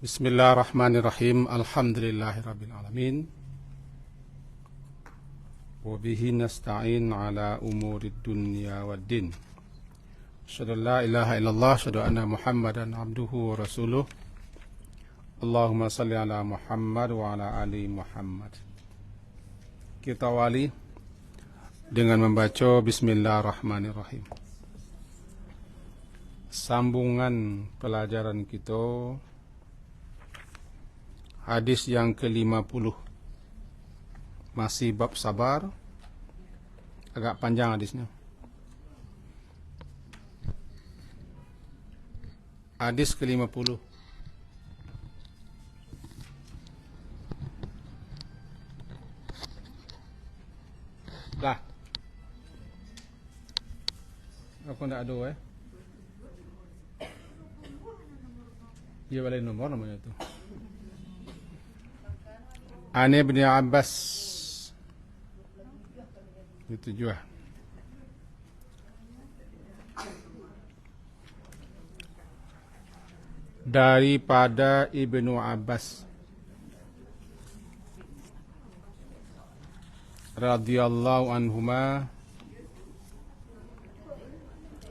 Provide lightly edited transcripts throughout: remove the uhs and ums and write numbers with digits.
Bismillahirrahmanirrahim. Alhamdulillahirabbil alamin. Wa bihi nasta'in ala umurid dunya waddin. Asyhadu an la ilaha illallah, asyhadu anna Muhammadan abduhu wa rasuluh. Allahumma salli ala Muhammad wa ala ali Muhammad. Kita awali dengan membaca Bismillahirrahmanirrahim. Sambungan pelajaran kita, hadis yang ke-50, masih bab sabar. Agak panjang hadisnya. Hadis ke-50. Lah, aku ndak ada dia balik nomor namanya itu. An Ibn Abbas, itu juga. Daripada Ibnu Abbas radhiyallahu anhuma,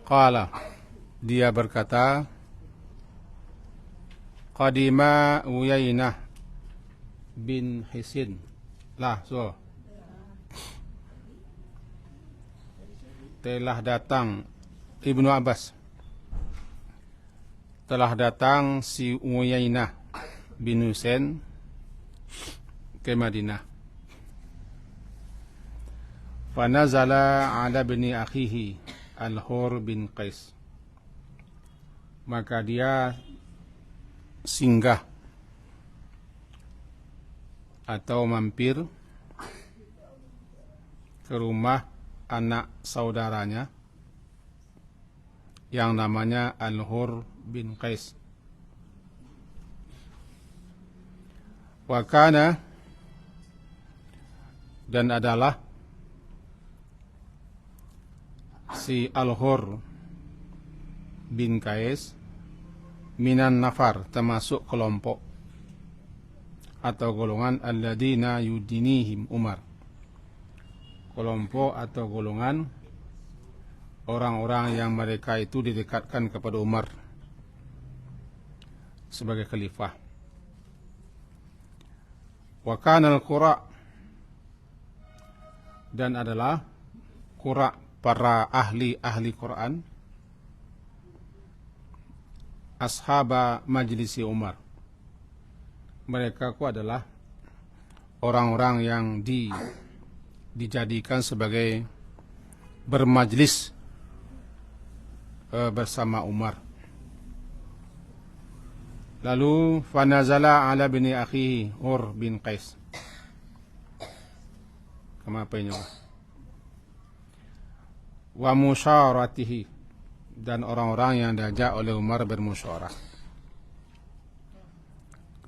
qala, dia berkata, qadima Uyainah bin Hisin. Lah, so. Telah datang Ibnu Abbas. Telah datang si Uyainah bin Hisin ke Madinah. Fanazala ala bini akhihi Al-Hur bin Qais. Maka dia singgah atau mampir ke rumah anak saudaranya yang namanya Al-Hur bin Qais. Wa kana, dan adalah si Al-Hur bin Qais minan nafar, termasuk kelompok atau golongan alladzina yudinihim Umar, kelompok atau golongan orang-orang yang mereka itu didekatkan kepada Umar sebagai khalifah. Wa kana al-qura, dan adalah qura, para ahli Quran, ashaba majlisi Umar. Mereka adalah orang-orang yang dijadikan sebagai bermajlis bersama Umar. Lalu fanazala ala bini akhihi Hur bin Qais. Kemapanya? Wa musyawaratihi, dan orang-orang yang diajak oleh Umar bermusyawarah.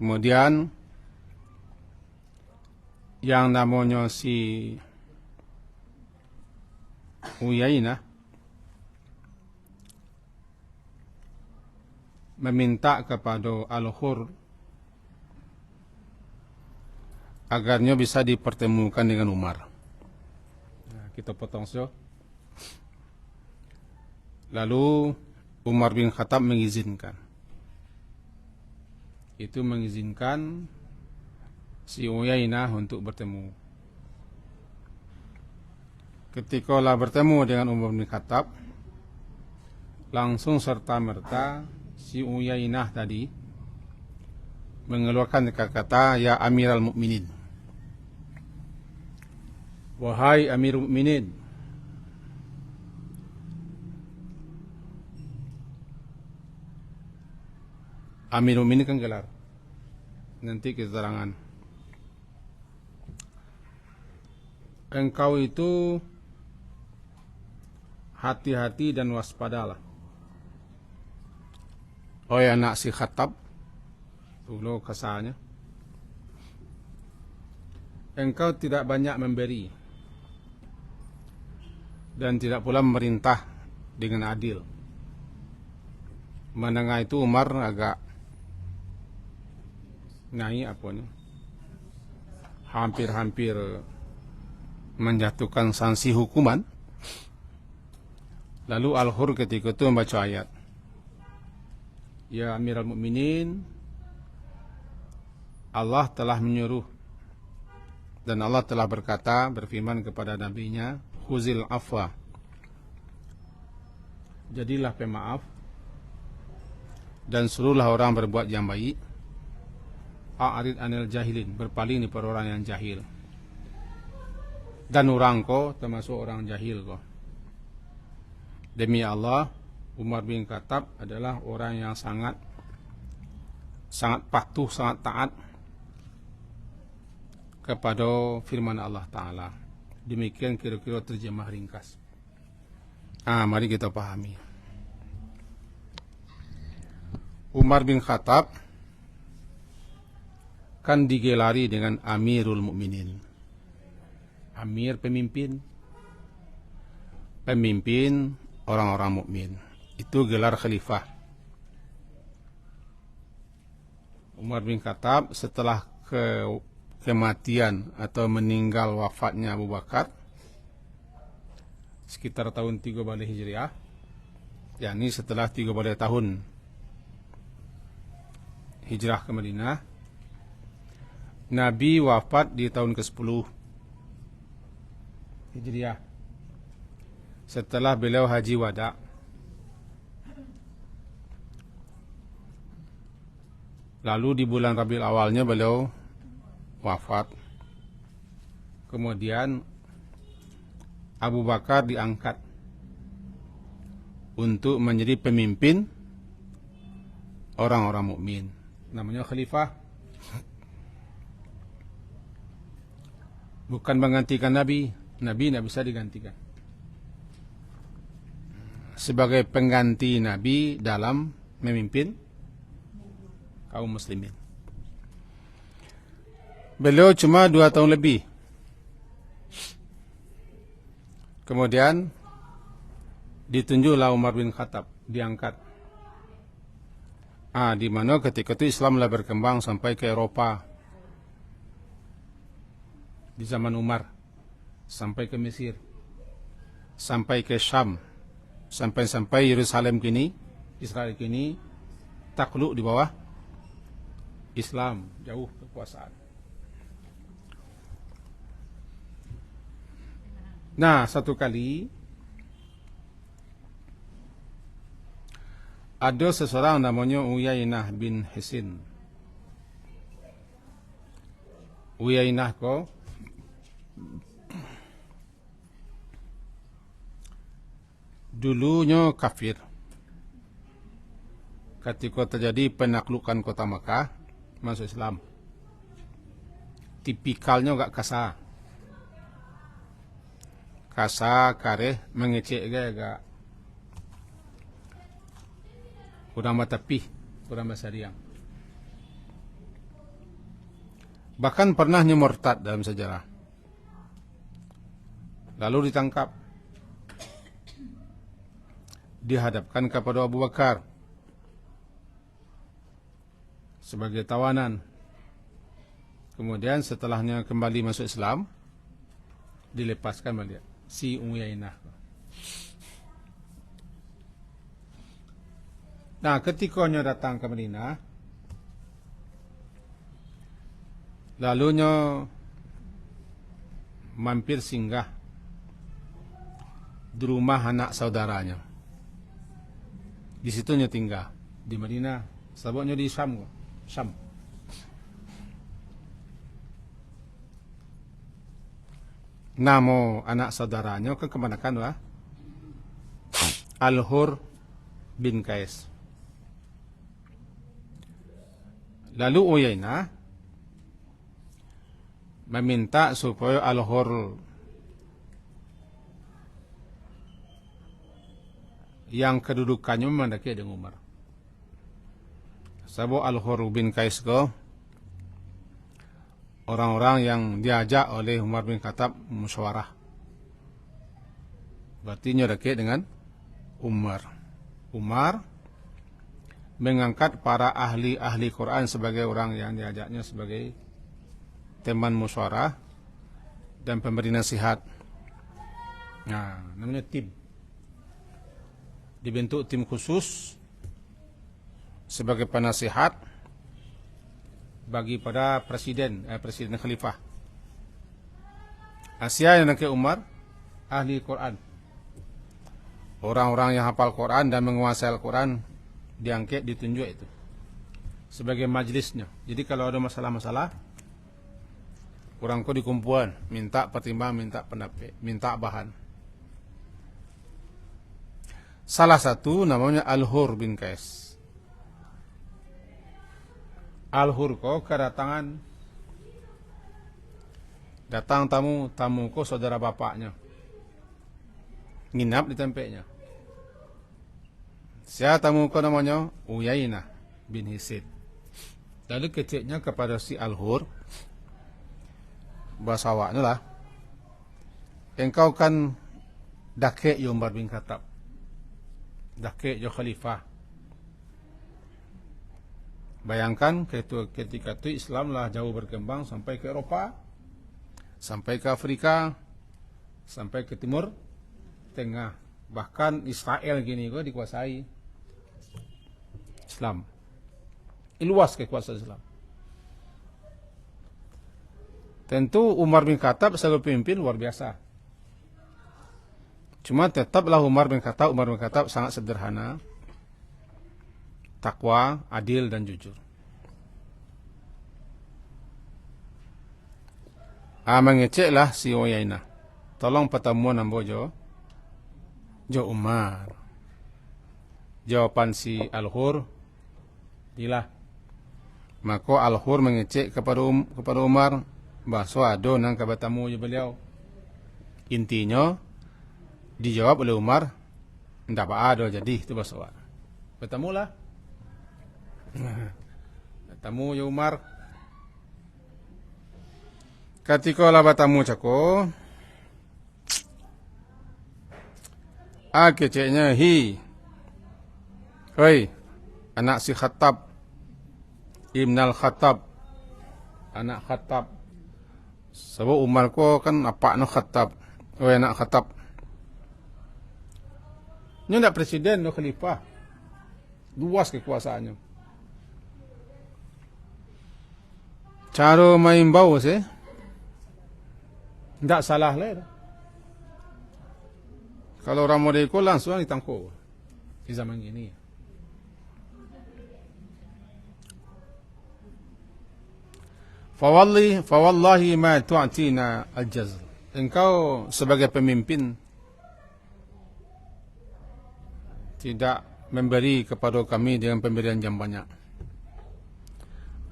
Kemudian yang namanya si Uyainah meminta kepada Al-Hur agarnya bisa dipertemukan dengan Umar. Nah, kita potong so. Lalu Umar bin Khattab mengizinkan. Itu mengizinkan si Uyainah untuk bertemu. Ketika lah bertemu dengan Umar bin Khattab, langsung serta-merta si Uyainah tadi mengeluarkan kata-kata, ya Amiral Mukminin, wahai Amirul Mukminin. Amirul Mukminin kan gelar, nanti keterangan. Engkau itu hati-hati dan waspadalah, oh ya anak si Khattab, dulu kesannya. Engkau tidak banyak memberi dan tidak pula memerintah dengan adil. Menengah itu Umar agak naik apa ni, hampir-hampir menjatuhkan sanksi hukuman. Lalu Al-Hur ketika itu membaca ayat, ya Amirul Mukminin, Allah telah menyuruh dan Allah telah berfirman kepada nabinya, khuzil afwa, jadilah pemaaf dan suruhlah orang berbuat yang baik, a'rid anil jahilin, berpaling daripada orang yang jahil. Dan orang ko termasuk orang jahil ko. Demi Allah, Umar bin Khattab adalah orang yang sangat patuh, sangat taat kepada firman Allah Ta'ala. Demikian kira-kira terjemah ringkas. Mari kita pahami. Umar bin Khattab kan digelari dengan Amirul Mukminin. Amir pemimpin orang-orang mukmin. Itu gelar khalifah. Umar bin Khattab setelah kematian atau meninggal wafatnya Abu Bakar sekitar tahun 3 Balik Hijriah, yakni setelah 3 Balik tahun hijrah ke Madinah, Nabi wafat di tahun ke-10 Hijriah setelah beliau haji wada. Lalu di bulan Rabiul Awalnya beliau wafat. Kemudian Abu Bakar diangkat untuk menjadi pemimpin orang-orang mukmin. Namanya khalifah. Bukan menggantikan Nabi. Nabi tidak bisa digantikan. Sebagai pengganti Nabi dalam memimpin kaum muslimin. Beliau cuma 2 tahun lebih. Kemudian ditunjuklah Umar bin Khattab, diangkat. Di mana ketika itu Islam telah berkembang sampai ke Eropa. Di zaman Umar. Sampai ke Mesir, sampai ke Syam, sampai Yerusalem kini, Israel kini takluk di bawah Islam, jauh kekuasaan. Nah, satu kali ada seseorang namanya Uyainah bin Hisin. Uyainah ko dulunya kafir. Ketika terjadi penaklukan kota Makkah, masuk Islam. Tipikalnya agak kasar. Kasar, kareh, mengecek agak kurang matapih, kurang basariang. Bahkan pernah murtad dalam sejarah. Lalu ditangkap. Dihadapkan kepada Abu Bakar sebagai tawanan. Kemudian setelahnya kembali masuk Islam, dilepaskan balik si Uyainah. Nah, ketikanya datang ke Madinah, lalunya mampir singgah di rumah anak saudaranya. Di situnya tinggal di Madinah, sebabnya di Syam. Nama anak saudaranya kekenakan lah Al-Hur bin Qais. Lalu Uyainah meminta supaya Al-Hur yang kedudukannya mendaki dengan Umar. Sebab Al-Hur bin Qais ko orang-orang yang diajak oleh Umar bin Khattab musyawarah. Berarti nyodake dengan Umar. Umar mengangkat para ahli-ahli Quran sebagai orang yang diajaknya sebagai teman musyawarah dan pemberi nasihat. Nah, namanya tim. Dibentuk tim khusus sebagai penasihat bagi pada presiden khalifah. Asia yang ke Umar, ahli Quran. Orang-orang yang hafal Quran dan menguasai Al-Quran diangkat, ditunjuk itu sebagai majlisnya. Jadi kalau ada masalah-masalah, orang ko dikumpulan, minta pertimbangan, minta pendapat, minta bahan. Salah satu namanya Al-Hur bin Qais. Al-Hur ko kedatangan, datang tamu ko saudara bapaknya, nginap di tempatnya. Siapa tamu ko namanya Uyainah bin Hisid. Lalu keceknya kepada si Al-Hur, bahasa awaknya lah, engkau kan dakek ya Umar bin Khattab, dakek ya khalifah. Bayangkan ketika itu Islam lah jauh berkembang sampai ke Eropa, sampai ke Afrika, sampai ke Timur Tengah, bahkan Israel gini kok dikuasai Islam. Luas kekuasaan Islam. Tentu Umar bin Khattab sebagai pemimpin luar biasa. Cuma tetaplah Umar bin Khattab sangat sederhana, takwa, adil dan jujur. Mengeceklah si Uyainah. Tolong pertemuan ambo jo Umar. Jawapan si Al-Hur, dilah. Maka Al-Hur mengecek kepada Umar, bahwa ada nang bertemu beliau. Intinya dijawab oleh Umar, ndak ada jadi itu bahasa. Bertemulah. Bertemu ya Umar. Ketika lah bertemu cako, keceknya hei, anak si Khattab, Ibnal Khattab, anak Khattab. Sebab Umar ko kan apa no Khattab, anak Khattab. Ini tidak presiden, no khalifah, luas kekuasaannya. Cara main bau sih, tidak salah lah. Kalau orang model ko langsung ditangkap di zaman ini. Fawallahi ma tu'tina al-jazl. Engkau sebagai pemimpin tidak memberi kepada kami dengan pemberian yang banyak.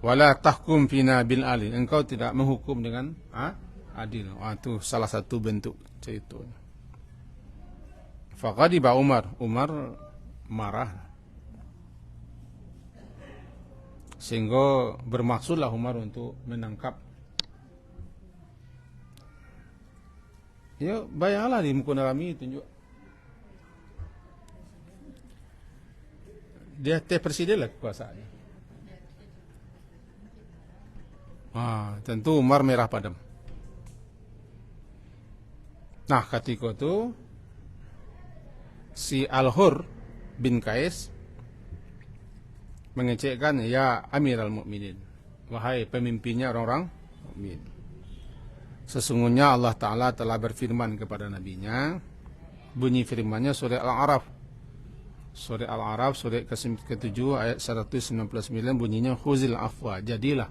Wala tahkum fina bil adil. Engkau tidak menghukum dengan adil. Itu salah satu bentuk cerita. Faqadiba Umar marah. Sehingga bermaksudlah Umar untuk menangkap. Ya, bayanglah di muka kami tunjuk. Dia presiden lah kekuasaannya. Tentu Umar merah padam. Nah, ketika itu si Al-Hur bin Qais mengecekkan, ya Amirul Mukminin, wahai pemimpinnya orang-orang mukmin. Sesungguhnya Allah Ta'ala telah berfirman kepada nabinya, bunyi firmannya surah Al-A'raf. Surah Al-A'raf, surah ke-7 ayat 199 bunyinya, khuzil afwa, jadilah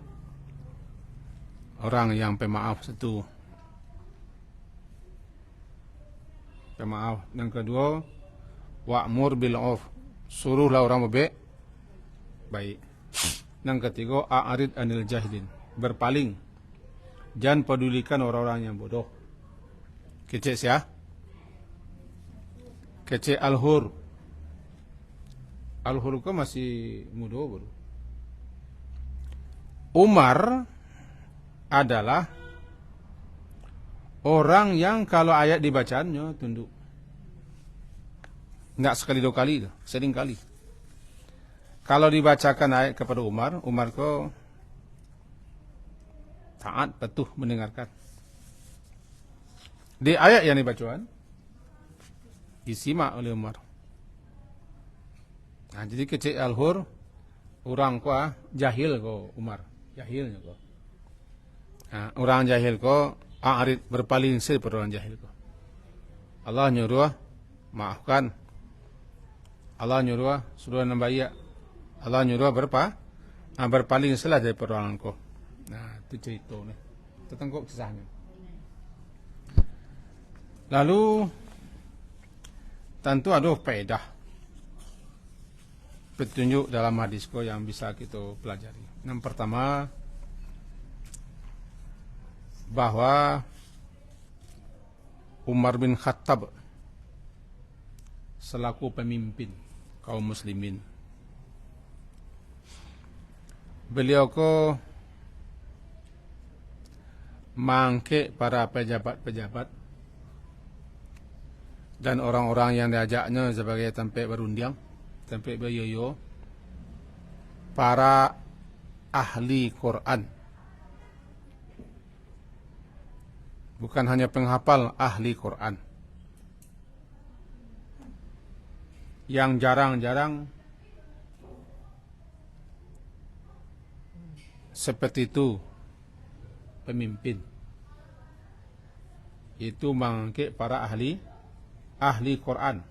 orang yang pemaaf satu. Pemaaf. Yang kedua, wa'mur bil 'urf, suruhlah orang baik. Yang ketiga, a'rid anil jahilin, berpaling, jangan pedulikan orang-orang yang bodoh. Kecek siapa? Kecek Al-Hur. Al-Hur kan masih muda baru. Umar adalah orang yang kalau ayat dibacanya tunduk. Enggak sekali dua kali, sering kali. Kalau dibacakan ayat kepada Umar, Umar ko taat, patuh mendengarkan. Di ayat yang dibacakan disimak oleh Umar. Nah, jadi kecil al-hur orang ko jahil ko Umar, jahilnya ko. Nah, orang jahil ko a'rid, berpaling sir pada orang jahil ko. Allah nyuruh maafkan. Allah nyuruh suruh nambaya. Allah nyuruh berpaling selah dari perbuatan ko. Nah, itu cerita ni. Tentang kisahnya. Lalu tentu ada faedah petunjuk dalam hadis ko yang bisa kita pelajari. Yang pertama, bahwa Umar bin Khattab selaku pemimpin kaum muslimin, beliau ko mangke para pejabat-pejabat dan orang-orang yang diajaknya sebagai tempat berundang, tempat beryoyo, para ahli Quran. Bukan hanya penghafal, ahli Quran. Yang jarang-jarang seperti itu pemimpin. Itu mangke para ahli Quran.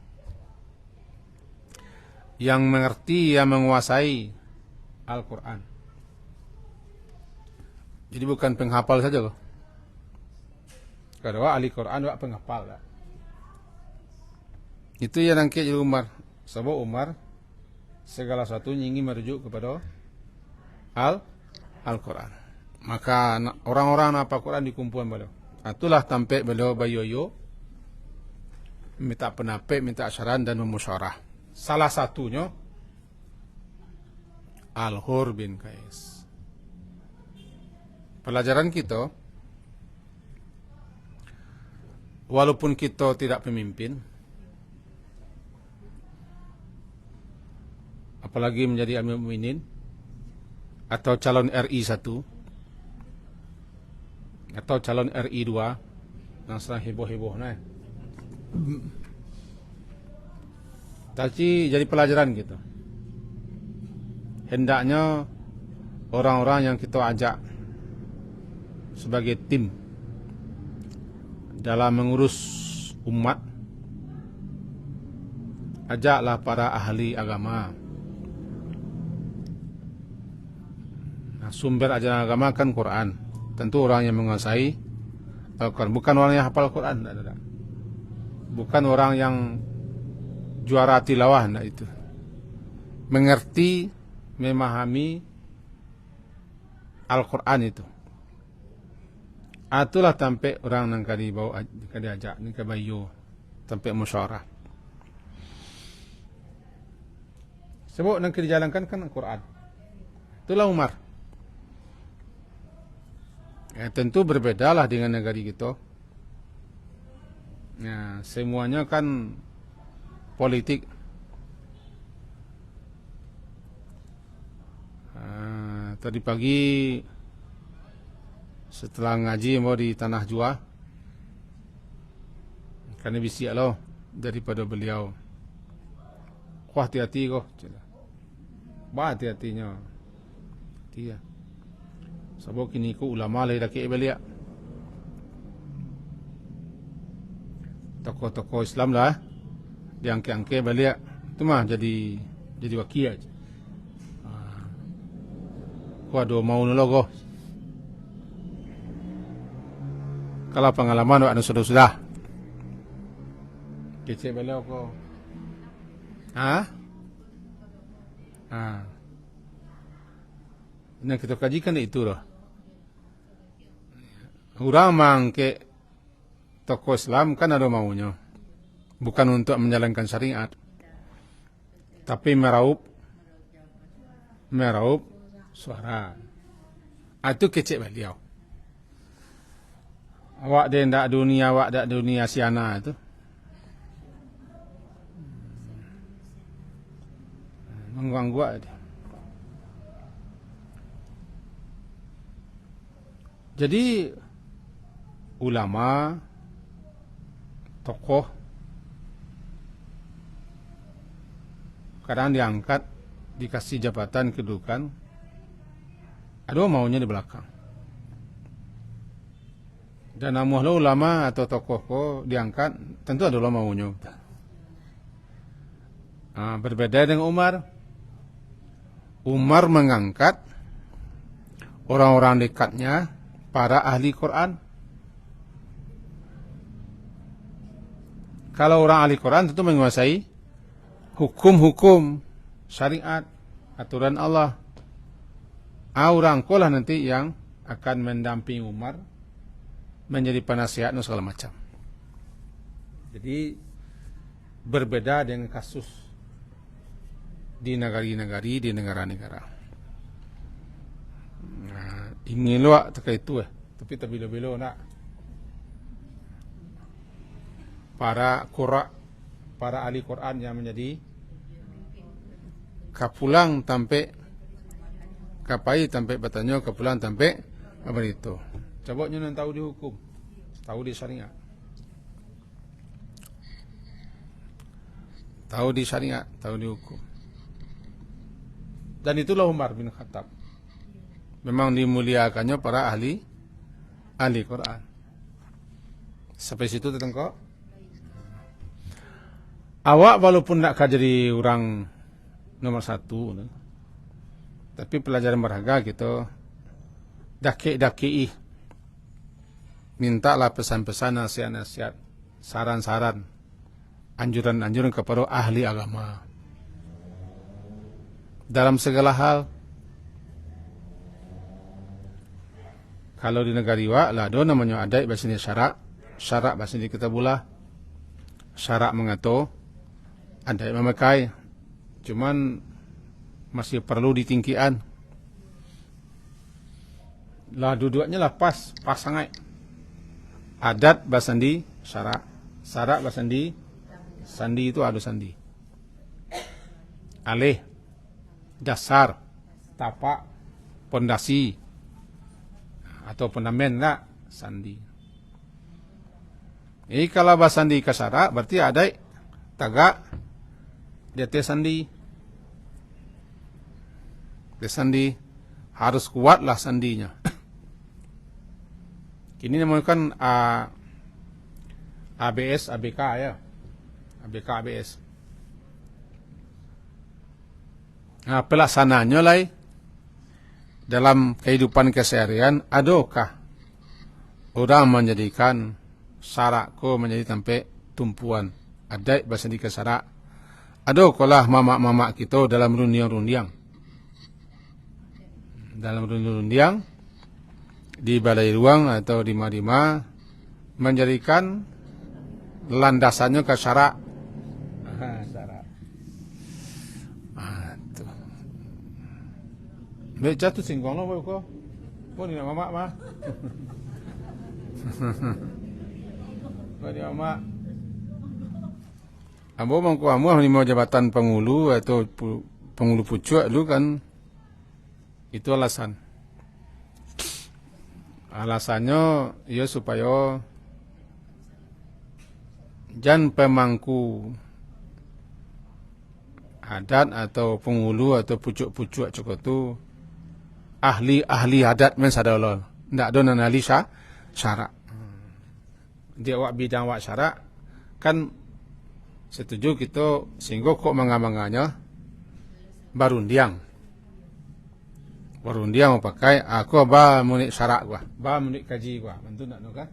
Yang mengerti, yang menguasai Al-Quran. Jadi bukan penghafal saja loh. Kalau ahli Quran wak penghafal lah. Itu yang nangkit jadi Umar. Sebab Umar segala sesuatu ingin merujuk kepada Al-Quran. Maka orang-orang apa Quran dikumpulkan beliau. Itulah tampil beliau bayoyo, minta pendapat, minta saran dan memusyarah. Salah satunya Al-Hur bin Qais. Pelajaran kita, walaupun kita tidak pemimpin, apalagi menjadi Amirul Mukminin atau calon RI 1 atau calon RI 2 yang sedang heboh-heboh nah. Tapi jadi pelajaran gitu. Hendaknya orang-orang yang kita ajak sebagai tim dalam mengurus umat, ajaklah para ahli agama. Nah, sumber ajaran agama kan Quran. Tentu orang yang menguasai Al-Quran, bukan orang yang hafal Quran, tidak. Bukan orang yang juara tilawah, tidak itu. Mengerti, memahami Al-Quran itu. Itulah tampai orang yang kadi bawa kadi ajak ni kabayo tampai musyawarah. Sebab yang dijalankan kan Al-Quran. Itulah Umar. Ya, tentu berbedalah dengan negara kita. Ya, semuanya kan politik. Tadi pagi setelah ngaji mau di Tanah Jua, karena bisik loh daripada beliau. Wah, hati-hati kok. Bah, hati-hatinya. Dia. Sebab kini ku ulama lagi laki beliau. Tokoh-tokoh Islam lah, diangke-angke beliau. Itu mah jadi wakil aja. Waduh, mau nologo. Kalau pengalaman ada sudah. Kecil beliau kok. Yang kita kajikan itu loh. Orang mangke tokoh Islam kan ada maunya. Bukan untuk menjalankan syariat. Tapi meraup suara. Itu kecil beliau. Awak dak dunia siana itu. Mengganggu aja. Jadi ulama, tokoh kadang diangkat, dikasih jabatan, kedudukan, ada maunya di belakang. Dan namuh lo ulama atau tokoh ko diangkat, tentu ada lo maunya. Berbeda dengan Umar. Umar mengangkat orang-orang dekatnya, para ahli Quran. Kalau orang ahli Quran tentu menguasai hukum-hukum syariat, aturan Allah. Orang kolah nanti yang akan mendampingi Umar, menjadi penasihat dan segala macam. Jadi berbeda dengan kasus di negara-negara, di negara-negara. Ingin luak terkait itu tapi terbilo-bilo nak. Para qurra, para ahli Quran yang menjadi kapulang sampai kapai sampai bertanya kapulang sampai apa itu. Coba nyonya tahu di hukum, tahu di syariat. Tahu di syariat, tahu di hukum. Dan itulah Umar bin Khattab. Memang dimuliakannya para ahli Quran. Sampai situ tetengko. Awak walaupun nak jadi orang nomor 1, tapi pelajaran berharga gitu. Daki mintalah pesan-pesan, nasihat-nasihat, saran-saran, anjuran-anjuran kepada ahli agama dalam segala hal. Kalau di negara iwa lah do namanya ada bahasa ini syarak bahasa ini kita bulah syarak mengato ada memakai, cuman masih perlu ditingkian lah, duduknya lah pas sangat. Adat basandi syarak basandi sandi itu ada sandi alih dasar tapak pondasi atau pendamen lah sandi. Jadi kalau basandi ke syarak berarti ada tagak dia sandi. Dia sandi harus kuatlah sandinya. Kini namanya kan ABS, ABK ya. ABK, ABS. Nah, pelaksananya lah dalam kehidupan keseharian, adakah orang menjadikan syarak ko menjadi sampai tumpuan adat bahasa di syarak? Adakah mamak-mamak kita dalam rundiang-rundiang? Dalam rundiang di balai ruang atau di Madima menjadikan landasannya ke syarak. Syarak. Tuh. Baik jatuh singkong lo kok. Kok ni nak mamak mah? Kok ni mamak? Ambo mangku amu ni mau jabatan pengulu atau pengulu pucuk dulu kan. Itu alasan. Alasannya ya supaya jan pemangku adat atau pengulu atau pucuk-pucuk cukup tu ahli adat men sadalol. Ndak ada nan ahli syarak. Dia wak bidang wak syarak kan setuju kita sehingga kok mengamanganya barundiang. Barundiang mau pakai aku ba munik syarak gua, ba munik kaji gua. Bantu nak kan?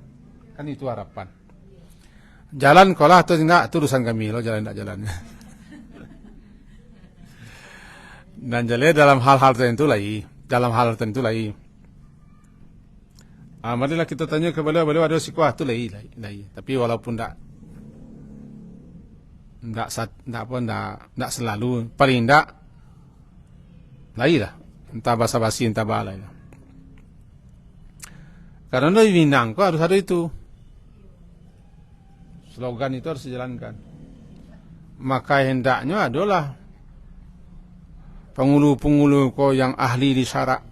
Kan itu harapan. Jalan kolah atau tidak itu urusan kami lo jalan tak jalan. Dan jalan dalam hal-hal tertentu lagi, marilah kita tanya kepada beliau ada sikuah tu lagi. Tapi walaupun tak selalu, paling tak lagi lah. Entah basa-basi, entah balai lah. Karena di Minang kok harus ada itu. Slogan itu harus dijalankan. Maka hendaknya adalah pengulu-pengulu ko yang ahli di syarak.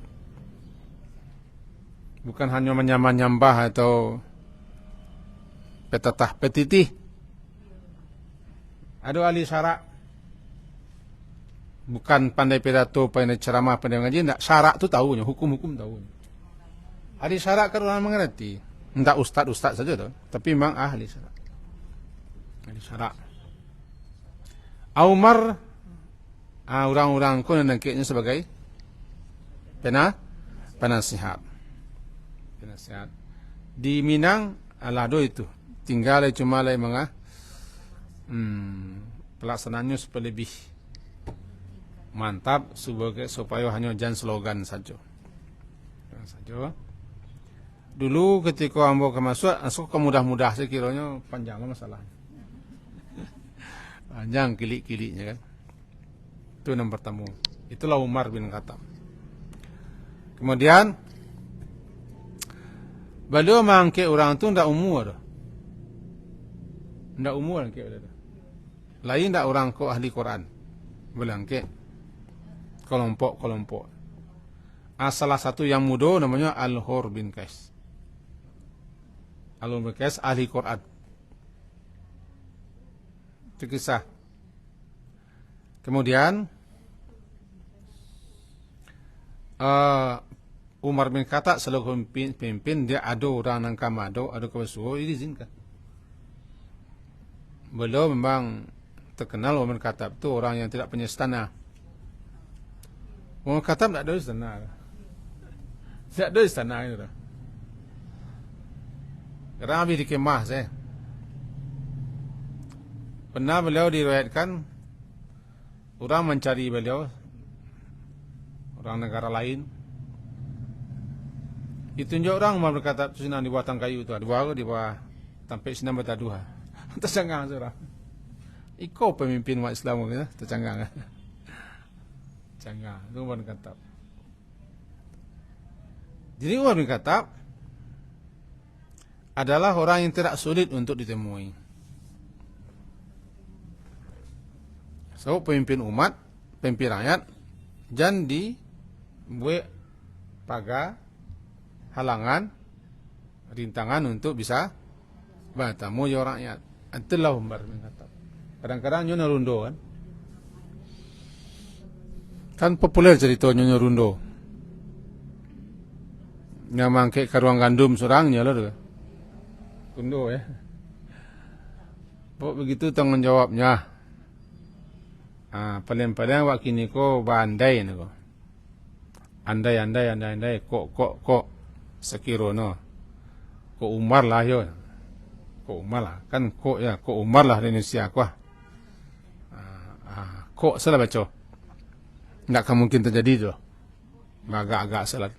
Bukan hanya menyambah atau petatah petitih. Ada ahli syarak. Bukan pandai pidato, pandai ceramah, pandai mengaji. Tidak, syarak tu tahunya, hukum-hukum tahunya. Ahli syarak kan orang mengerti. Tidak ustaz-ustaz saja tu, tapi memang ahli syarak. Ahli syarak. Umar, orang-orang ko nangkitnya sebagai penasihat. Penasihat. Di Minang, alado itu. Tinggal cuma lagi pelaksanaannya supaya lebih mantap supaya hanya jangan slogan saja. Dulu ketika ambo masuk ke mudah-mudah sekiranya panjang masalah. Panjang kilik-kiliknya kan. Itu yang pertama. Itulah Umar bin Khattab. Kemudian beliau mangke orang tu ndak umur. Ndak umur ke ada. Lain ndak orang ko ahli Quran. Belangke kelompok-kelompok. Salah satu yang muda namanya Al-Hur bin Qais. Al-Hur bin Qais ahli Quran. Itu kisah. Kemudian Umar bin Khattab selalu pimpin, dia ada orang yang kamado, ada kebesuh, diizinkan. Beliau memang terkenal Umar bin Khattab itu orang yang tidak punya istana. Umar bin Khattab tidak ada istana. Tidak ada istana itu. Kerana habis di kemah saya. Pernah beliau diriwayatkan orang mencari beliau, orang negara lain. Ditunjuk orang Umar bin Khattab senang di bawah kayu itu, di bawah sampai senang bertaduha. Tercanggang seorang. Iko pemimpin umat Islam ya, tercanggang. Canggang, itu Umar bin Khattab. Jadi Umar bin Khattab adalah orang yang tidak sulit untuk ditemui. So, pemimpin umat, pemimpin rakyat, jangan dibuat pagar, halangan, rintangan untuk bisa bertemu ya rakyat. Itulah Umar bin Khattab. Kadang-kadang nyonya rundo kan. Kan populer cerita nyonya rundo. Yang mangke ke ruang gandum seorangnya lah tu. Rundo ya. Begitu tanggung jawabnya. Paling-paling wak kini ko bandai ni ko. Andai kok sekiro no. Ko Umar lah yo. Ko Umar lah kan ko ya, ko Umar lah di Indonesia ko. Ko salah baca. Tak akan mungkin terjadi tu. Agak-agak salah.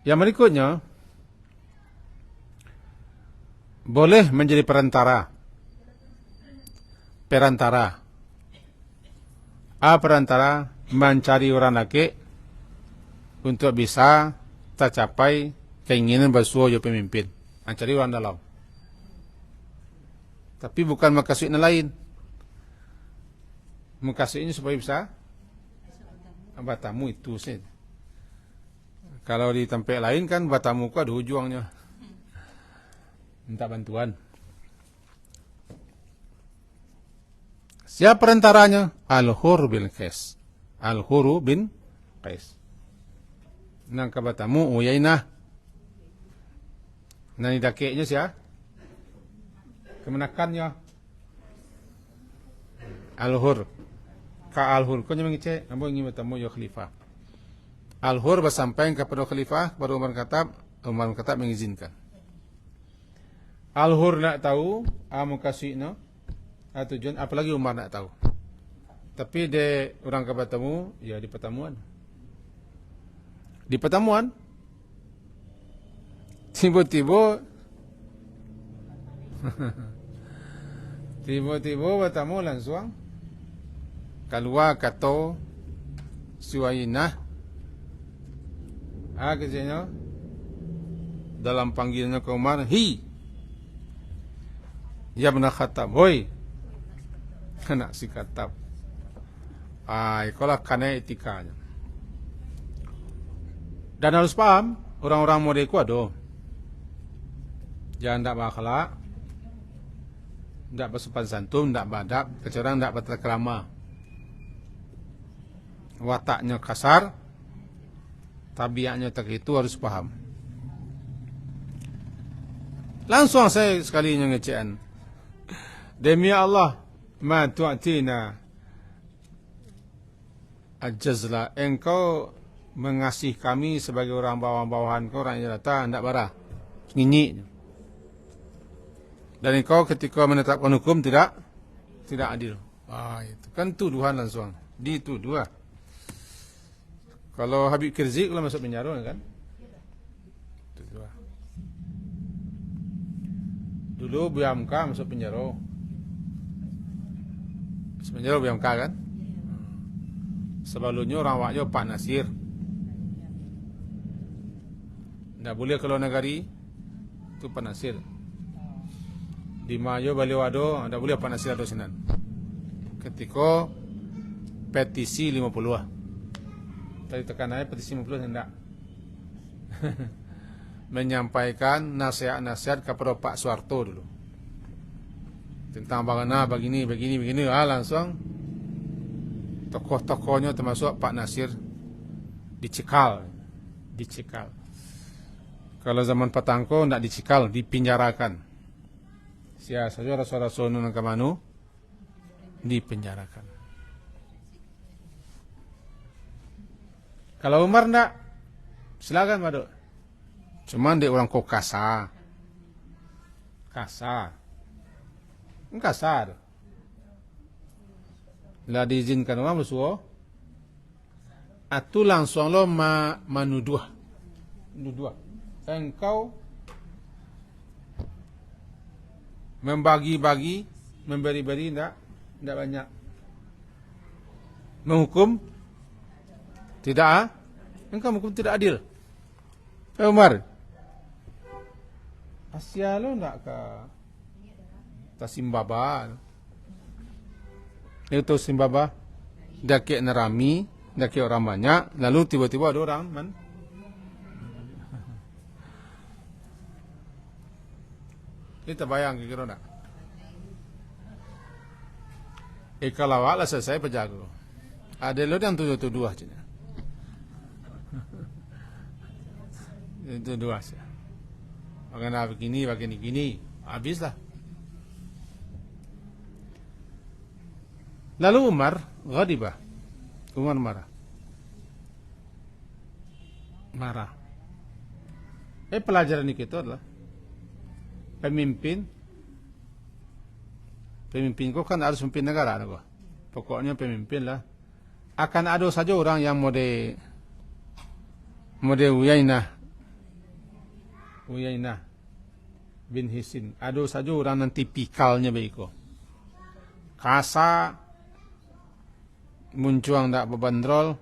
Yang berikutnya boleh menjadi perantara. Perantara mencari orang laki untuk bisa tercapai keinginan bersuah jadi pemimpin. Mencari orang dalam. Tapi bukan makasudnya lain. Makasudnya supaya bisa bertamu itu sih. Kalau di tempat lain kan bertamu ku ada ujungnya. Minta bantuan. Siapa perantaranya? Al-Hur bin Qais. Al-Hur bin Qais. Nang kabatamu Uyainah. Nang idakeknya siya? Kemenakannya Al-Hur. Ka Al-Hur. Kau nyamang ngecek. Nampak ingin bertemu ya khalifah. Al-Hur bersampai kepada khalifah, kepada Umar bin Khattab. Umar bin Khattab mengizinkan. Al-Hur nak tahu, kasihnya. Tujuan, apalagi Umar nak tahu. Tapi dia orang ke bertemu, ya di pertemuan. Di pertemuan, tiba-tiba bertemu langsung keluar kata Suwainah. Kisahnya dalam panggilannya ke Umar, ya benar Khattab, hoi. Kena si Khattab. Ikolah karena etikanya. Dan harus paham, orang-orang model ku ada. Jangan tak berakhlak, tak bersopan santun, tak badab, kecuali tak berterkerama. Wataknya kasar, tabiatnya tak itu harus paham. Langsung saya sekalinya ngecekan. Demi Allah, ma tu'tina ajazla, engkau mengasihi kami sebagai orang bawahan kau, orang jelata, hendak barah nginyi. Dan engkau ketika menetapkan hukum tidak adil. Itu kan tuduhan langsung, dituduh. Kalau Habib Kirzik kalau masuk penjara kan, tuduh. Dulu Buyamka masuk penjara. Penjara Buyamka kan. Sebelumnya orang waknya Pak Nasir. Tak boleh keluar negari, itu Pak Nasir. Di Mayo Baliwado, tak boleh Pak Nasir ada sinan. Ketika petisi 50 lah. Tadi tekanannya petisi 50 hendak menyampaikan nasihat-nasihat kepada Pak Soeharto dulu. Tentang bagaimana begini, langsung tokoh-tokohnya termasuk Pak Nasir dicekal. Kalau zaman Patangko tidak dicekal, dipinjarakan. Sia saja rasul-rasul nun kamanu dipenjarakan. Kalau Umar tidak, silakan Maduk. Cuman dia orang kok kasar. Lah diizinkan orang bersuara, atu langsung lo menuduh. Engkau membagi-bagi, memberi-beri tidak banyak. Menghukum tidak, engkau menghukum tidak adil. Umar, Asia lo tidak ke Tasimbaba. Itu Simbaba, daki nerami, daki orang banyak, lalu tiba-tiba ada orang Kita bayang kira nak. Kalau awak selesai pejago. Ada lo yang tuduh aja. Itu dua saja. Bagaimana begini, habislah. Lalu Umar ghadibah. Umar marah. Pelajaran kita adalah pemimpin kau kan harus memimpin negara kau. Pokoknya pemimpin lah. Akan ada saja orang yang mode Uyainah bin Hisin. Ada saja orang yang tipikalnya begitu. Kasar, muncul tidak berbandrol,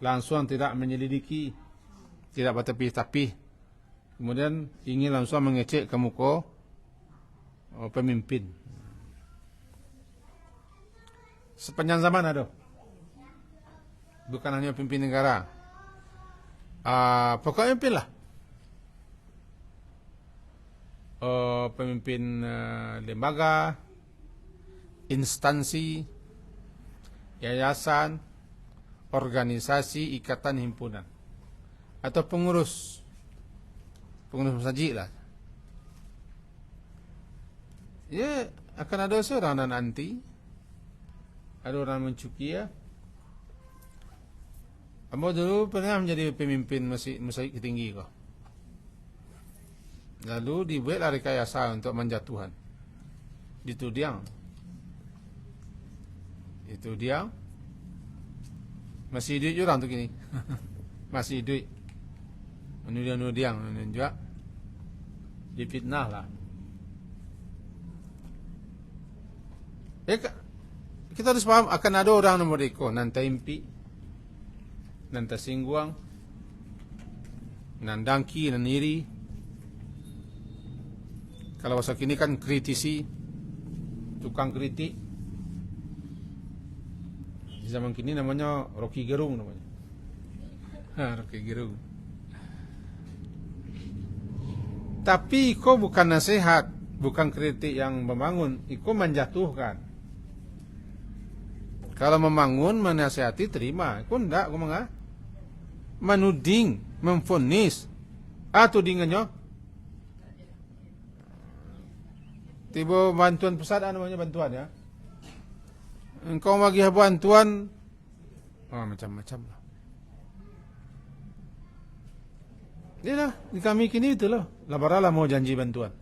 langsung tidak menyelidiki, tidak bertepi-tepi. Kemudian ingin langsung mengecek ke muka pemimpin. Sepanjang zaman ada. Bukan hanya pemimpin negara. Pokoknya pemimpin lah. Pemimpin lembaga, instansi, yayasan, organisasi, ikatan, himpunan, atau pengurus masjid lah. Ya, akan ada seorang dan anti, ada orang mencuki ya. Ambo dulu pernah menjadi pemimpin masjid tinggi kok. Lalu dibuatlah rekayasa untuk menjatuhan. Itu dia. Masih hidup orang tu kini. Masih hidup. Menudiang menunjuk. Difitnah lah. Kita harus paham akan ada orang nomor iko nanti impi, nanti singguang, nandangki, naniri. Kalau masa kini kan kritisi, tukang kritik. Di zaman kini namanya Rocky Gerung namanya. Rocky Gerung. Tapi iko bukan nasihat, bukan kritik yang membangun, iko menjatuhkan. Kalau membangun, menasihati, terima. Iko ndak, iko mengah menuding, memfonis. Tudingannya tiba bantuan pusat namanya bantuan ya. Engkau bagi bantuan macam-macam lah. Dia lah di kami kini itu loh. Labaralah mau janji bantuan.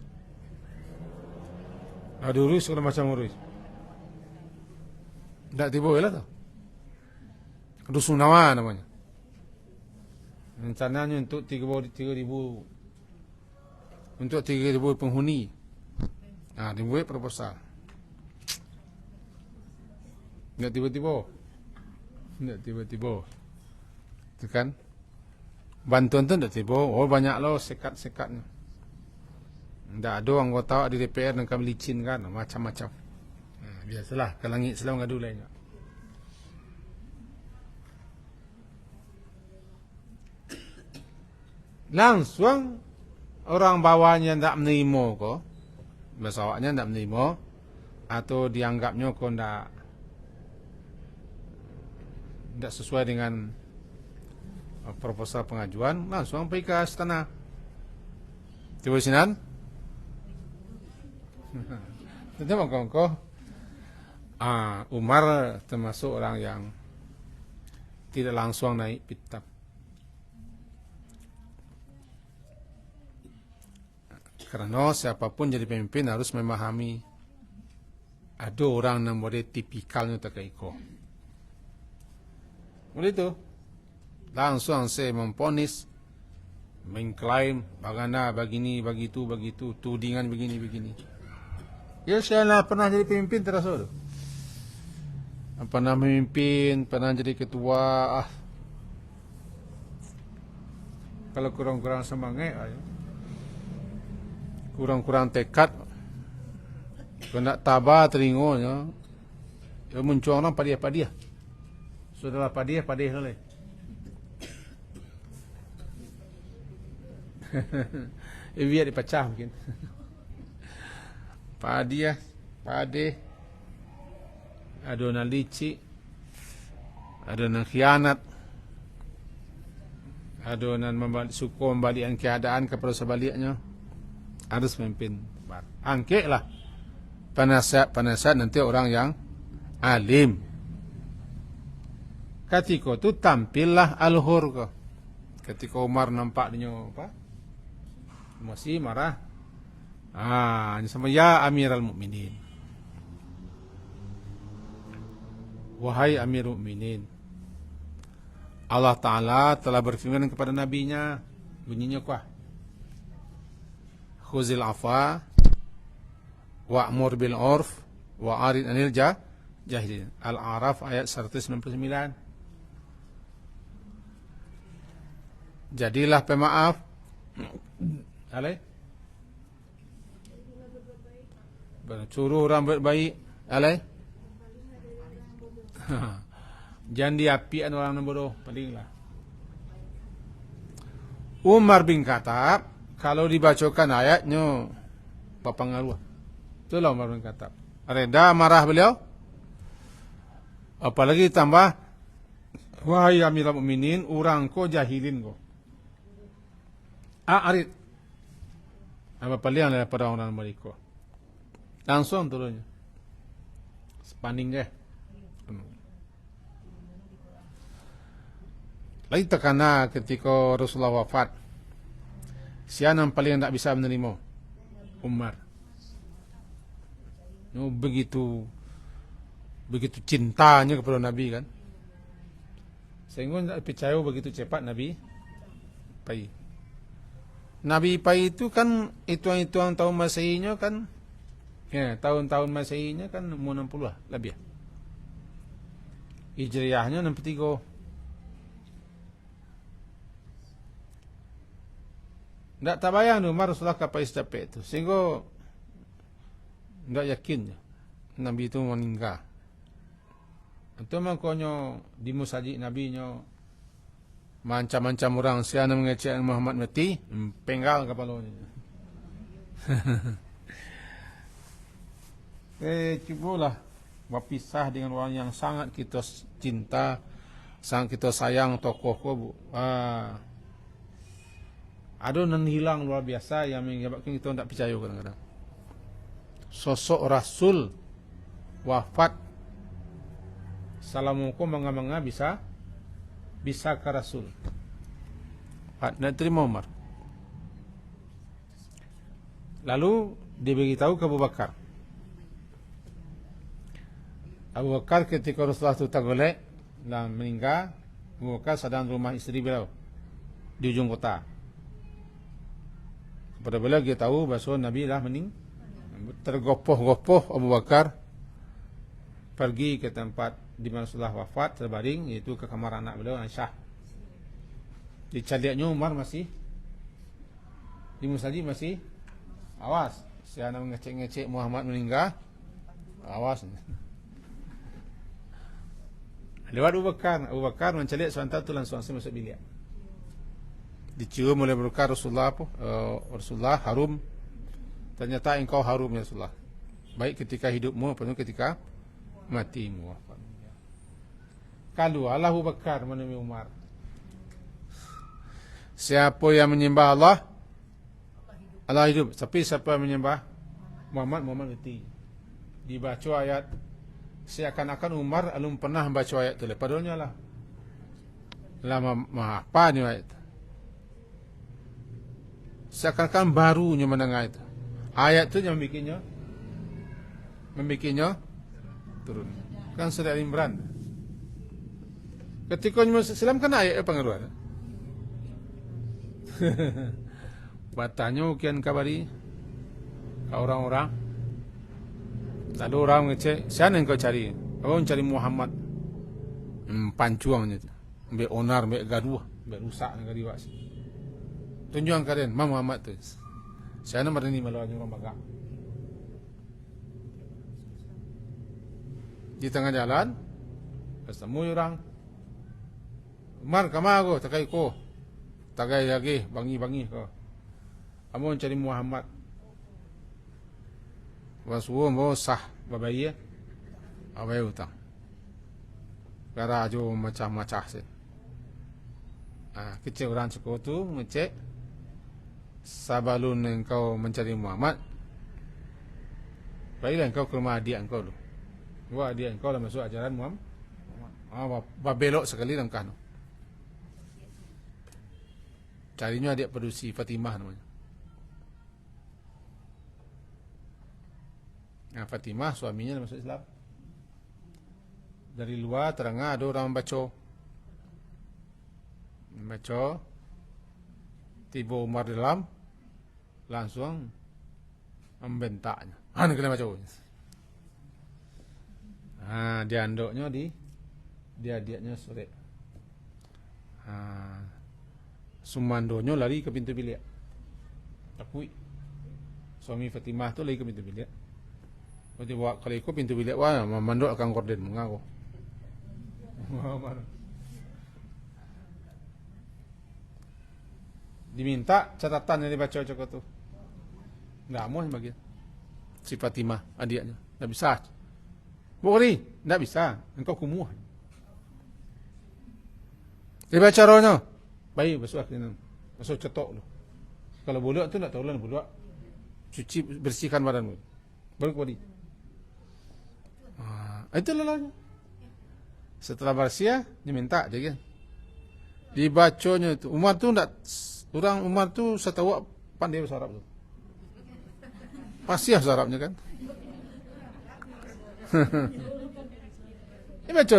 Ada urus segala macam urus. Tak tiba lah tu. Rusunawa namanya. Rencananya untuk 3.000 untuk 3.000 penghuni. Dibuat proposal. Enggak tiba-tiba. Itu kan. Bantuan tu enggak tiba. Banyak loh sekat-sekatnya. Enggak ada anggota di DPR yang kami licin kan, macam-macam. Biasalah, ke langit selalu ngadu lainnya. Langsung orang bawahnya tidak menerima kok, besawaknya tidak menerima, atau dianggapnya kok tidak sesuai dengan proposal pengajuan, langsung pergi ke istana. Tiba sinan, tentu kok Umar termasuk orang yang tidak langsung naik pitam. Karena siapapun jadi pemimpin harus memahami ada orang yang boleh tipikalnya tak iko. Oleh itu, langsung saya memponis, mengklaim bagaimana begini, begitu, tudingan begini. Ya saya lah pernah jadi pemimpin terasa tu. Pernah memimpin, pernah jadi ketua. Kalau kurang-kurang semangat, kurang-kurang tekad, kena tabah teringonya, ya muncul orang padiah. Sudahlah padiah oleh. Biar dipecah mungkin. Padiah, ada yang licik, ada yang khianat, ada yang suku membalikkan keadaan kepada sebaliknya. Harus memimpin. Angkatlah penasihat nanti orang yang alim. Ketika itu tampillah al-hur. Ketika Umar nampak dia masih marah. Ini sama ya Amirul Mukminin. Wahai Amirul Mukminin, Allah Ta'ala telah berfirman kepada nabinya, bunyinya kuah, khuzil afa wa'mur bil urf wa'arid anil jahilin. Al-A'raf ayat 199. Jadilah pemaaf, suruh orang berbaik, jangan diapian orang yang bodoh, palinglah. Umar bin Khattab kalau dibacakan ayatnya berpengaruh. Itulah Umar bin Khattab. Reda marah beliau. Apalagi tambah, wahai Amirul Mukminin, orang ko jahilin ko. Arid. Apa paling daripada orang mereka. Langsung turunnya. Sepaning deh. Lagi terkena ketika Rasulullah wafat, siapa yang paling tidak bisa menerima? Umar. Begitu cintanya kepada Nabi kan, sehingga tidak percaya begitu cepat Nabi pai. Nabi pai itu kan hitung-hitung tahun Masehinya kan, tahun-tahun Masehinya kan 60 lah lebih. Hijriahnya 63. Tidak terbayang Umar Rasulullah kapai sampai itu, sehingga tidak yakin Nabi itu meninggal. Itu makanya di musajid Nabi nya Macam-macam orang siana mengecek Muhammad mati, penggal kepalanya. Cubalah berpisah dengan orang yang sangat kita cinta, sangat kita sayang, tokoh ko bu. Ada nan hilang luar biasa yang menyebabkan kita tidak percaya kadang-kadang. Sosok Rasul wafat, salamualaikum manga-manga bisa ke Rasul. Tidak terima Umar. Lalu diberitahu ke Abu Bakar. Abu Bakar ketika Rasulullah itu tergolek dan meninggal, Abu Bakar sedang rumah isteri beliau di ujung kota. Kepada beliau dia tahu bahawa Nabi lah meninggal. Tergopoh-gopoh Abu Bakar pergi ke tempat di mana Rasulullah wafat terbaring, yaitu ke kamar anak beliau Aisyah. Dicaliaknya Umar masih di musajid masih awas. Siapa mengecek-ngecek Muhammad meninggal, awas. Lewat Abu Bakar mencaliak sebentar tu langsung masuk bilik. Dicium oleh Abu Bakar Rasulullah Rasulullah harum. Ternyata engkau harum ya Rasulullah. Baik ketika hidupmu maupun ketika matimu. Kalau Allah Abu Bakar menemui Umar. Siapa yang menyembah Allah, Allah hidup. Tapi siapa yang menyembah Muhammad mati. Dibaca ayat, seakan-akan Umar belum pernah baca ayat itu. Padahalnya lah lama apa ni ayat. Seakan-akan barunya mendengar itu. Ayat itu yang membikinnya turun. Kan sudah Imran. Ketika masuk Islam kan ayat pengaruh. Batanya ukian kabari ke orang-orang. Lalu orang ngecek, siapa yang kau cari? Kau cari Muhammad. Pancuangnya tu. Ambil onar, ambil gaduh, ambil rusak negeri wak. Tunjukkan kalian, Muhammad tu. Siapa yang berani melawan orang bagak. Di tengah jalan, ketemu orang. Umar, kama aku, takai ko. Takai lagi, bangi-bangi ko. Kamu cari Muhammad. Wasuwo mo sah babaye. Abai utang. Gara jo macam-macam se. Kecil orang cukup tu ngecek. Sabalun engkau mencari Muhammad. Baiklah engkau ke rumah adik engkau dulu. Wah, adik engkau dah masuk ajaran Muhammad. Babelok sekali dalam kahno. Carinya adik perusi Fatimah namanya. Fatimah suaminya masuk Islam. Dari luar terangah ada orang baca. Tiba Umar dalam, langsung membentaknya. Ini kena baca. Dia andoknya dia adiknya sore. Sumandonya lari ke pintu bilik. Takui. Suami Fatimah tu lari ke pintu bilik. Berarti bawa kalau ikut pintu bilik mandok akan korden mengaku. Diminta catatan yang dibaca cokot tu. Enggak mau bagian. Si Fatimah adiknya, enggak bisa. Bukri, enggak bisa. Engkau kumuh. Dibaca rohnya. Baik basuh akhirnya. Basuh cetok lu. Kalau buluk tu enggak tahu lah buluk. Cuci bersihkan badanmu. Baru kembali. Itu lelahnya. Setelah bersih, diminta je kan. Dibacanya tu. Umar tu enggak, orang Umar tu saya tahu pandai bahasa Arab tu. Pasti bahasa Arabnya kan. Dia baca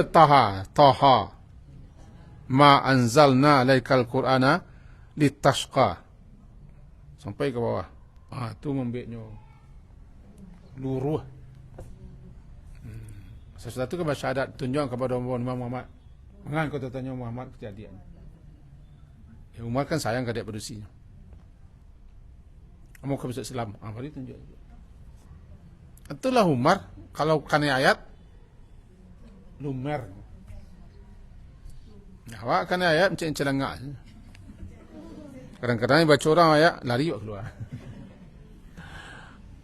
Taha. Ma anzalna alaikal Qur'ana litashqa. Sampai ke bawah. Tu membeknya luruh. Sesudah itu kan syahadat tunjuk kepada Imam Muhammad. Mengan kau tanya Muhammad kejadian. Umar kan sayang ke adik perusinya. Kamu ke masuk Islam. Mari tunjuk. Itulah Umar. Kalau kena ayat lumer. Awak kan ayat macam celangak. Kadang-kadang baca orang ayat lari awak keluar.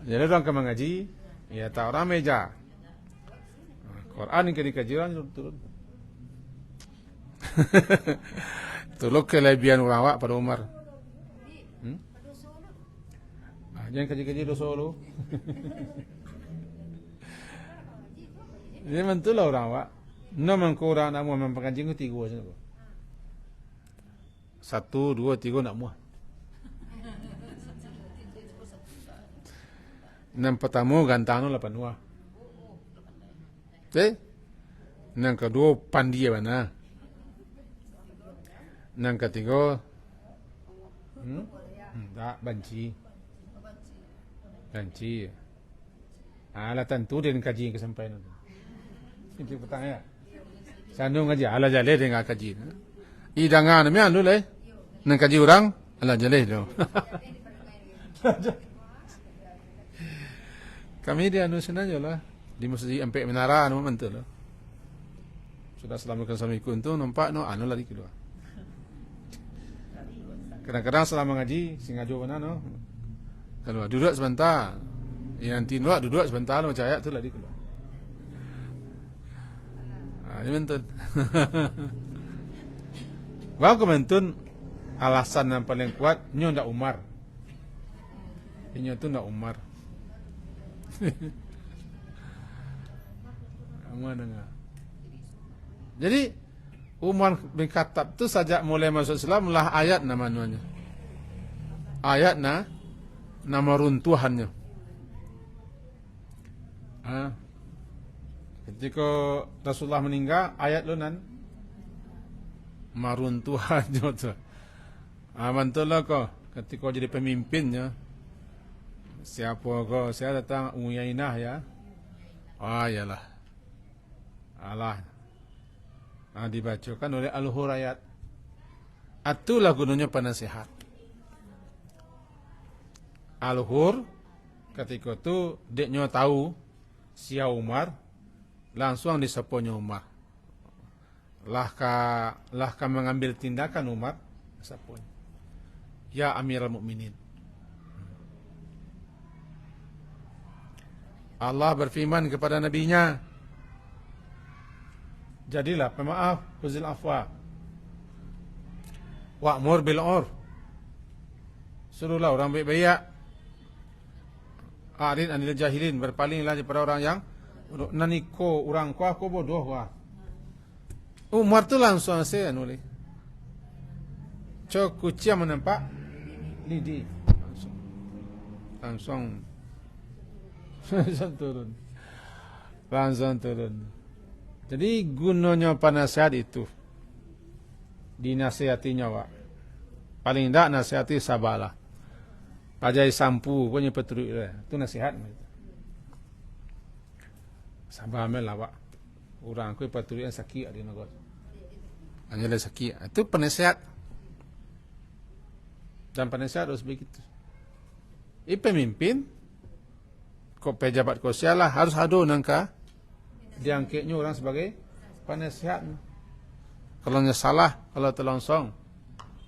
Jadi orang ke mengaji, ya tak orang meja. Quran yang dikaji orang turun. Itulah kelebihan orang awak pada Umar. Jangan kaji-kaji dosa lu. Ini betul lah orang awak. Nama korang nak muat mempengaji ku 3 saja. 1, 2, 3 nak muat. Yang pertama gantang 8 buah. Yang kedua pandi mana? Yang ketiga tak banci. Alah tentu dia kaji kesampaian itu. Itu petang ya. Sandung ngaji ala jaleh dia ngak kaji. Idangan me anu le. Nang kaji orang ala jaleh do. Kami di anu senaja lah di masjid Empek Menara anu mentul lah. Sudah selamatkan suamiku tu nampak no anu lari keluar. Kadang-kadang selama ngaji singajo mana no. Kalau duduk sebentar. Yang tindak duduk sebentar macam ayat tu lari keluar. Ini mentun. Walaupun mentun alasan yang paling kuat nyo ndak Umar. Nyo tu ndak Umar. Umar dengar. Jadi Umar bin Khattab tu sajak mulai masuk Islam lah ayat namanya. Ayat nama runtuhannya. Ketika Rasulullah meninggal, ayat lu nan maruntuhannya tu. Mantulah kau ketika jadi pemimpinnya. Siapa kau? Saya datang Uyainah ya. Yalah. Allah. Dibacakan oleh Al-Hur ayat. Itulah gunanya penasihat. Al-Hur ketika tu deknya tahu Sia Umar langsung disaponya Umar. Lahkah mengambil tindakan Umar saponya. Ya Amirul Mukminin. Allah berfirman kepada nabinya, jadilah pemaaf, huzil afwa. Wa'mur bil 'urf. Suruhlah orang baik-baik. A'rid anil jahilin, berpalinglah daripada orang yang naniko orang ko aku bodoh wah. Umar tu langsung saya nulis. Cok kucia menampak lidi langsung turun. Jadi gunanya penasihat itu dinasihatinya wak. Paling tidak nasihati sabarlah. Pajai sampu punya peturut itu nasihat. Sabar melah wak. Orang aku peturut yang sakit ada nagot. Hanya ada sakit. Itu penasihat. Dan penasihat harus begitu. Pemimpin kok pejabat sosial lah harus ada nangka diangkatnya orang sebagai penasihat. Kalau salah, kalau terlongsong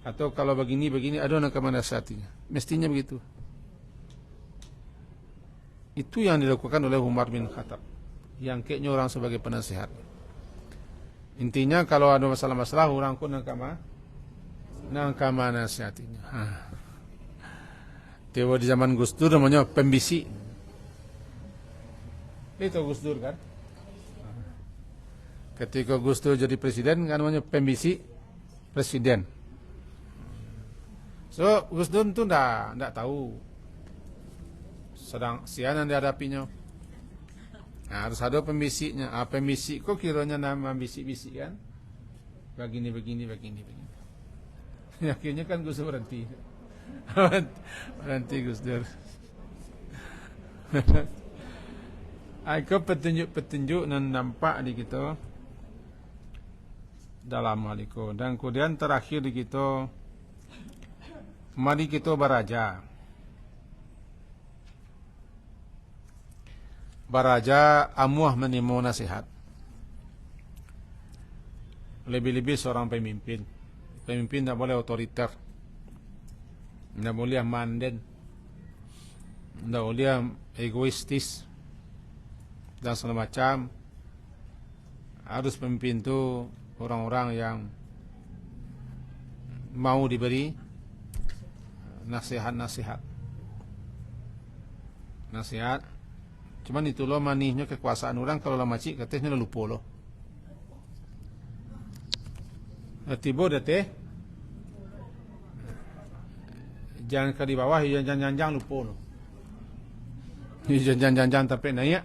atau kalau begini ada nangka menasihatinya. Mestinya begitu. Itu yang dilakukan oleh Umar bin Khattab. Diangkatnya orang sebagai penasihat. Intinya kalau ada masalah-masalah orang pun nangka menasihatinya. Dewa di zaman Gus Dur namanya pembisik. Itu Gus Dur kan. Ketika Gus Dur jadi presiden kan namanya pembisik presiden. So Gus Dur itu ndak tahu sedang sian yang dihadapinya. Harus ada pembisiknya. Pembisik kok kiranya nama bisik-bisik kan. Begini. Akhirnya kan Gus Dur berhenti. Berhenti Gus Dur. Aku petunjuk yang nampak di kita dalam hal itu. Dan kemudian terakhir di kita, mari kita beraja. Beraja amuah menimo nasihat. Lebih-lebih seorang pemimpin. Pemimpin tidak boleh otoriter, tidak boleh manden, tidak boleh egoistis dan segala macam. Harus pemimpin itu orang-orang yang mau diberi nasihat. Cuman itu loh manihnya kekuasaan orang. Kalau lah macik katanya lupa loh. Tiba dateh jangan ke di bawah, jangan lupa loh. Jangan tapi naik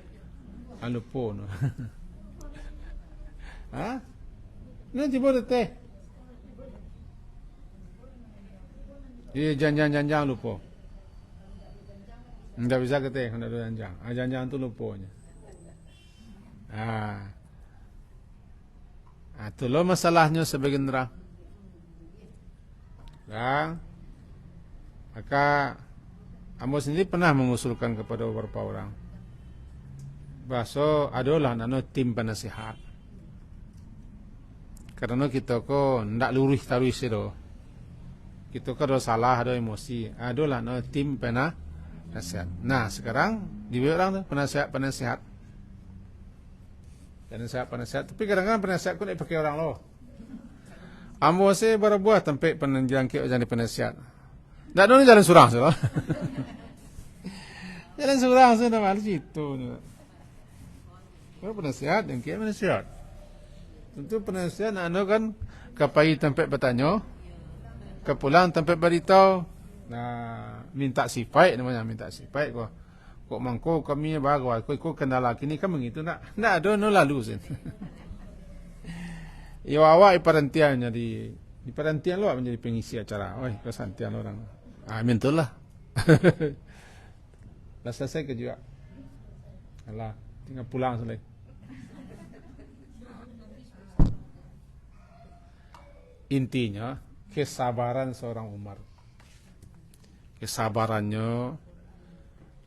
lupa loh. Hah? Ini tiba dateh. Jangan lupa. Tidak bisa keteh hendak janjang. Janjang tu lupanya. Itu loh masalahnya sebagian orang. Maka Ambo sendiri pernah mengusulkan kepada beberapa orang. Bahasa adalah nano tim penasihat. Karena kita ko ndak lurus tarus itu. Kita ko ada salah, ada emosi. Adalah nano tim penasihat. Nah sekarang di orang tu penasihat. Penasihat. Tapi kadang-kadang penasihat ku nak pakai orang loh. Ambo saya berbuat tempat penjangkit jadi penasihat. Tak ada ni jalan surang salah. Jalan surang sudah malu situ. Kalau penasihat, yang kira penasihat. Tentu penasihat nak kan kapai tempat bertanya, kepulang tempat beritahu. Nah, minta sifat namanya, minta sifat kok mangko kami baru kok kendala kini kan begitu nak ada no lalu sen. Ya awak perhentiannya di perhentian lo menjadi pengisi acara. Oi, kesantian orang. Mintulah. Dah selesai ke juga. Alah, tinggal pulang selesai. Intinya kesabaran seorang Umar. Kesabarannya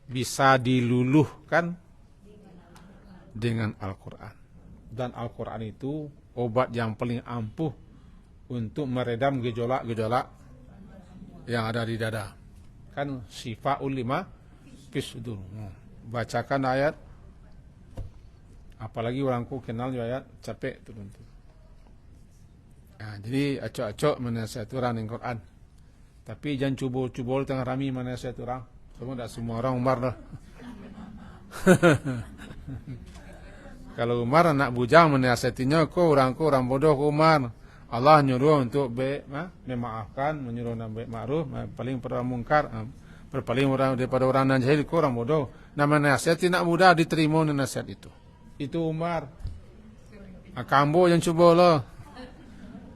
bisa diluluhkan dengan Al-Quran. Dan Al-Quran itu obat yang paling ampuh untuk meredam gejolak-gejolak yang ada di dada. Kan Syifa'ul lima fis-sudur. Bacakan ayat, apalagi orangku kenal ayat capek turun. Jadi acok-acok menasihati orang dengan Quran. Tapi jangan cubul-cubul tengah rami menasihati orang. Tak semua orang Umar dah. Kalau Umar nak bujang menasihatinya, orang bodoh ke Umar. Allah nyuruh untuk memaafkan, menyuruh baik ma'ruf, paling pada mungkar, berpaling orang daripada orang yang jahil, orang bodoh. Nama nasihati nak mudah diterima nasihat itu. Itu Umar. Kambo yang cuba lah.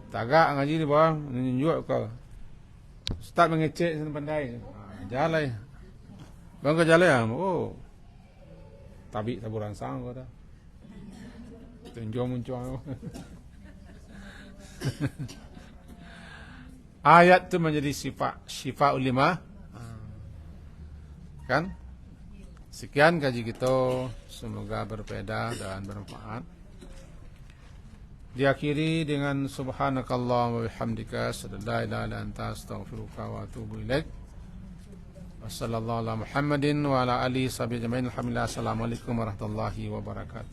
Tagak ngaji di bawah, menunjuk kau. Start mengecek sana pandai. Jalan. Bang ke jalan. Oh. Tabi taburan sang kau dah. Tunjuk muncul. Ayat itu menjadi syifa ulima. Kan? Sekian kaji kita, semoga berbeda dan bermanfaat. Diakhiri dengan subhanakallah wa bihamdika asyhadu an la ilaha illa anta astaghfiruka wa atubu ilaik. Wassallallahu ala Muhammadin wa ala alihi sahbihi ajma'in. Alhamdulillah. Assalamualaikum warahmatullahi wabarakatuh.